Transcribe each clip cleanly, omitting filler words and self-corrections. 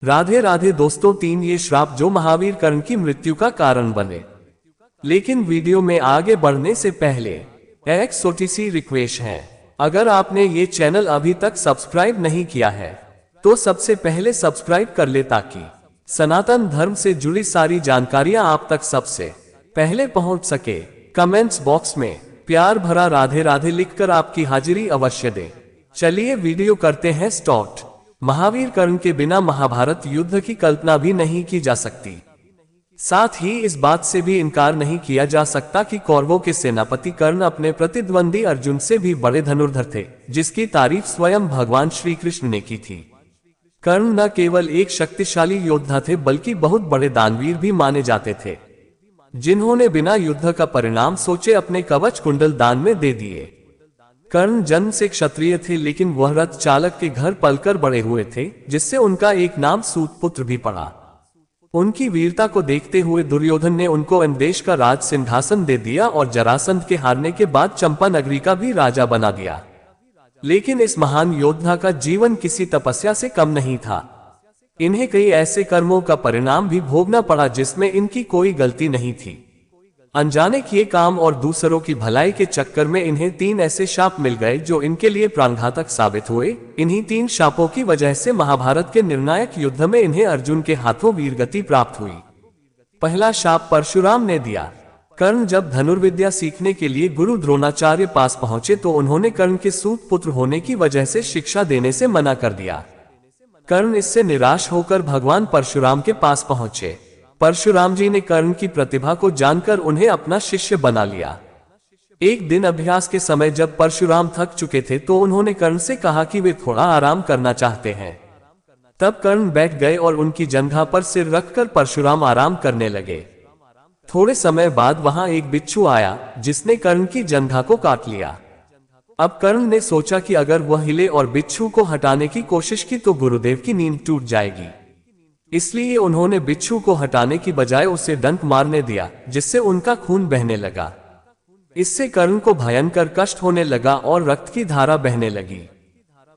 राधे राधे दोस्तों, 3 ये श्राप जो महावीर कर्ण की मृत्यु का कारण बने। लेकिन वीडियो में आगे बढ़ने से पहले एक छोटी सी रिक्वेस्ट है। अगर आपने ये चैनल अभी तक सब्सक्राइब नहीं किया है तो सबसे पहले सब्सक्राइब कर ले ताकि सनातन धर्म से जुड़ी सारी जानकारियां आप तक सबसे पहले पहुंच सके। कमेंट्स बॉक्स में प्यार भरा राधे राधे लिखकर आपकी हाजिरी अवश्य दें। चलिए वीडियो करते हैं स्टार्ट। महावीर कर्ण के बिना महाभारत युद्ध की कल्पना भी नहीं की जा सकती। साथ ही इस बात से भी इनकार नहीं किया जा सकता कि कौरवों के सेनापति कर्ण अपने प्रतिद्वंदी अर्जुन से भी बड़े धनुर्धर थे, जिसकी तारीफ स्वयं भगवान श्री कृष्ण ने की थी। कर्ण न केवल एक शक्तिशाली योद्धा थे बल्कि बहुत बड़े दानवीर भी माने जाते थे, जिन्होंने बिना युद्ध का परिणाम सोचे अपने कवच कुंडल दान में दे दिए। कर्ण जन्म से क्षत्रिय थे, लेकिन वह रथ चालक के घर पलकर बड़े हुए थे, जिससे उनका एक नाम सूतपुत्र भी पड़ा। उनकी वीरता को देखते हुए दुर्योधन ने उनको देश का राज सिंहासन दे दिया और जरासंध के हारने के बाद चंपा नगरी का भी राजा बना दिया। लेकिन इस महान योद्धा का जीवन किसी तपस्या से कम नहीं था। इन्हें कई ऐसे कर्मों का परिणाम भी भोगना पड़ा जिसमें इनकी कोई गलती नहीं थी। अनजाने किए काम और दूसरों की भलाई के चक्कर में इन्हें 3 ऐसे शाप मिल गए जो इनके लिए प्राणघातक साबित हुए। इन्हीं 3 शापों की वजह से महाभारत के निर्णायक युद्ध में इन्हें अर्जुन के हाथों वीरगति प्राप्त हुई। पहला शाप परशुराम ने दिया। कर्ण जब धनुर्विद्या सीखने के लिए गुरु द्रोणाचार्य पास पहुंचे तो उन्होंने कर्ण के सूत पुत्र होने की वजह से शिक्षा देने से मना कर दिया। कर्ण इससे निराश होकर भगवान परशुराम के पास पहुंचे। परशुराम जी ने कर्ण की प्रतिभा को जानकर उन्हें अपना शिष्य बना लिया। एक दिन अभ्यास के समय जब परशुराम थक चुके थे तो उन्होंने कर्ण से कहा कि वे थोड़ा आराम करना चाहते हैं। तब कर्ण बैठ गए और उनकी जंघा पर सिर रखकर परशुराम आराम करने लगे। थोड़े समय बाद वहां एक बिच्छू आया जिसने कर्ण की जंघा को काट लिया। अब कर्ण ने सोचा कि अगर वह हिले और बिच्छू को हटाने की कोशिश की तो गुरुदेव की नींद टूट जाएगी। इसलिए उन्होंने बिच्छू को हटाने की बजाय उसे डंक मारने दिया, जिससे उनका खून बहने लगा। इससे कर्ण को भयंकर कष्ट होने लगा और रक्त की धारा बहने लगी।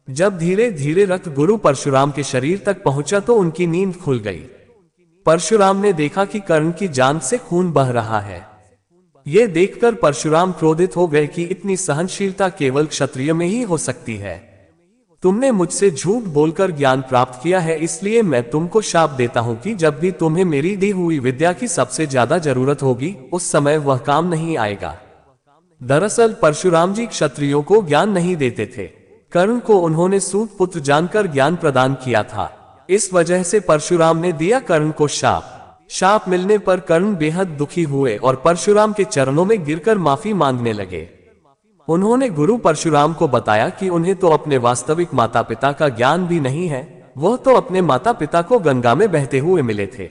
जब धीरे धीरे रक्त गुरु परशुराम के शरीर तक पहुंचा तो उनकी नींद खुल गई। परशुराम ने देखा कि कर्ण की जान से खून बह रहा है। यह देखकर परशुराम क्रोधित हो गए कि इतनी सहनशीलता केवल क्षत्रिय में ही हो सकती है। तुमने मुझसे झूठ बोलकर ज्ञान प्राप्त किया है, इसलिए मैं तुमको शाप देता हूं कि जब भी तुम्हें मेरी दी हुई विद्या की सबसे ज्यादा जरूरत होगी उस समय वह काम नहीं आएगा। दरअसल परशुराम जी क्षत्रियों को ज्ञान नहीं देते थे। कर्ण को उन्होंने सूत पुत्र जानकर ज्ञान प्रदान किया था। इस वजह से परशुराम ने दिया कर्ण को शाप मिलने पर कर्ण बेहद दुखी हुए और परशुराम के चरणों में गिरकर माफी मांगने लगे। उन्होंने गुरु परशुराम को बताया कि उन्हें तो अपने वास्तविक माता पिता का ज्ञान भी नहीं है, वह तो अपने माता पिता को गंगा में बहते हुए मिले थे।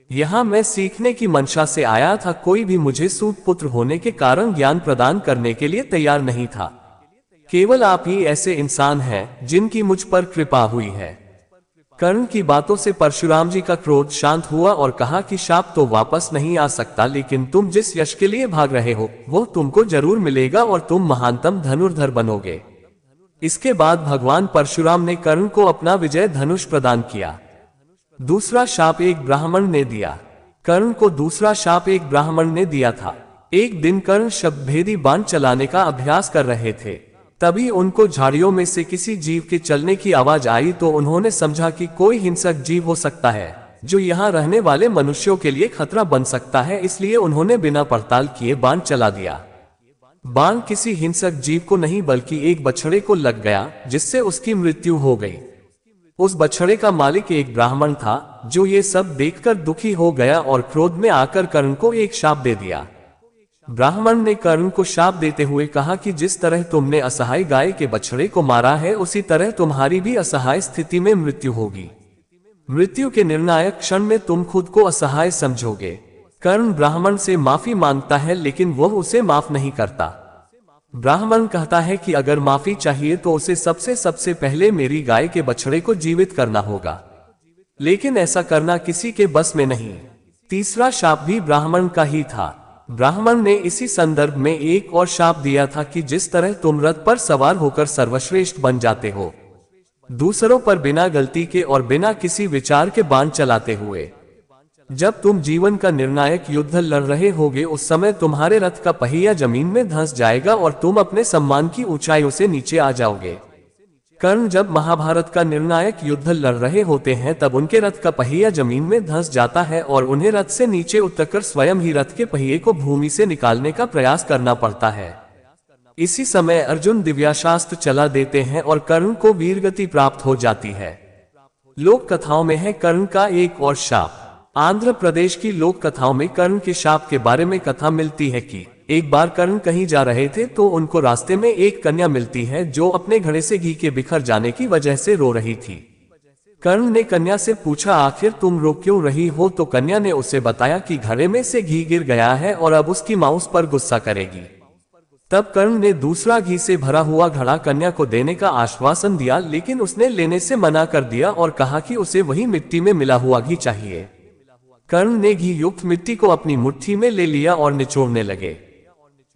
यहाँ मैं सीखने की मंशा से आया था, कोई भी मुझे सूत पुत्र होने के कारण ज्ञान प्रदान करने के लिए तैयार नहीं था। केवल आप ही ऐसे इंसान हैं जिनकी मुझ पर कृपा हुई है। कर्ण की बातों से परशुराम जी का क्रोध शांत हुआ और कहा कि शाप तो वापस नहीं आ सकता, लेकिन तुम जिस यश के लिए भाग रहे हो वो तुमको जरूर मिलेगा और तुम महानतम धनुर्धर बनोगे। इसके बाद भगवान परशुराम ने कर्ण को अपना विजय धनुष प्रदान किया। दूसरा शाप एक ब्राह्मण ने दिया। कर्ण को दूसरा शाप एक ब्राह्मण ने दिया था। एक दिन कर्ण शब्दभेदी बाण चलाने का अभ्यास कर रहे थे। तभी उनको झाड़ियों में से किसी जीव के चलने की आवाज आई तो उन्होंने समझा कि कोई हिंसक जीव हो सकता है जो यहाँ रहने वाले मनुष्यों के लिए खतरा बन सकता है, इसलिए उन्होंने बिना पड़ताल किए बाण चला दिया। बाण किसी हिंसक जीव को नहीं बल्कि एक बछड़े को लग गया, जिससे उसकी मृत्यु हो गई। उस बछड़े का मालिक एक ब्राह्मण था जो ये सब देखकर दुखी हो गया और क्रोध में आकर कर्ण को एक शाप दे दिया। ब्राह्मण ने कर्ण को शाप देते हुए कहा कि जिस तरह तुमने असहाय गाय के बछड़े को मारा है उसी तरह तुम्हारी भी असहाय स्थिति में मृत्यु होगी। मृत्यु के निर्णायक क्षण में तुम खुद को असहाय समझोगे। कर्ण ब्राह्मण से माफी मांगता है लेकिन वह उसे माफ नहीं करता। ब्राह्मण कहता है कि अगर माफी चाहिए तो उसे सबसे पहले मेरी गाय के बछड़े को जीवित करना होगा, लेकिन ऐसा करना किसी के बस में नहीं। तीसरा शाप भी ब्राह्मण का ही था। ब्राह्मण ने इसी संदर्भ में एक और शाप दिया था कि जिस तरह तुम रथ पर सवार होकर सर्वश्रेष्ठ बन जाते हो दूसरों पर बिना गलती के और बिना किसी विचार के बाण चलाते हुए। जब तुम जीवन का निर्णायक युद्ध लड़ रहे होगे उस समय तुम्हारे रथ का पहिया जमीन में धंस जाएगा और तुम अपने सम्मान की ऊंचाइयों से नीचे आ जाओगे। कर्ण जब महाभारत का निर्णायक युद्ध लड़ रहे होते हैं तब उनके रथ का पहिया जमीन में धंस जाता है और उन्हें रथ से नीचे उतरकर स्वयं ही रथ के पहिए को भूमि से निकालने का प्रयास करना पड़ता है। इसी समय अर्जुन दिव्यास्त्र चला देते हैं और कर्ण को वीरगति प्राप्त हो जाती है। लोक कथाओं में है कर्ण का एक और शाप। आंध्र प्रदेश की लोक कथाओं में कर्ण के शाप के बारे में कथा मिलती है कि एक बार कर्ण कहीं जा रहे थे तो उनको रास्ते में एक कन्या मिलती है जो अपने घड़े से घी के बिखर जाने की वजह से रो रही थी। कर्ण ने कन्या से पूछा आखिर तुम रो क्यों रही हो, तो कन्या ने उसे बताया कि घड़े में से घी गिर गया है और अब उसकी मां उस पर गुस्सा करेगी। तब कर्ण ने दूसरा घी से भरा हुआ घड़ा कन्या को देने का आश्वासन दिया, लेकिन उसने लेने से मना कर दिया और कहा कि उसे वही मिट्टी में मिला हुआ घी चाहिए। कर्ण ने घी युक्त मिट्टी को अपनी मुट्ठी में ले लिया और निचोड़ने लगे।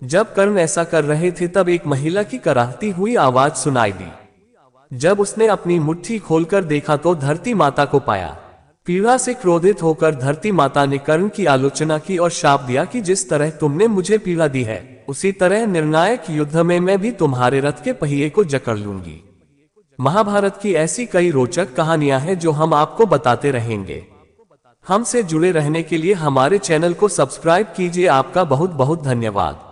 जब कर्ण ऐसा कर रहे थे तब एक महिला की कराहती हुई आवाज सुनाई दी। जब उसने अपनी मुट्ठी खोलकर देखा तो धरती माता को पाया। पीड़ा से क्रोधित होकर धरती माता ने कर्ण की आलोचना की और शाप दिया कि जिस तरह तुमने मुझे पीड़ा दी है उसी तरह निर्णायक युद्ध में मैं भी तुम्हारे रथ के पहिए को जकड़ लूंगी। महाभारत की ऐसी कई रोचक कहानियां हैं जो हम आपको बताते रहेंगे। हमसे जुड़े रहने के लिए हमारे चैनल को सब्सक्राइब कीजिए। आपका बहुत बहुत धन्यवाद।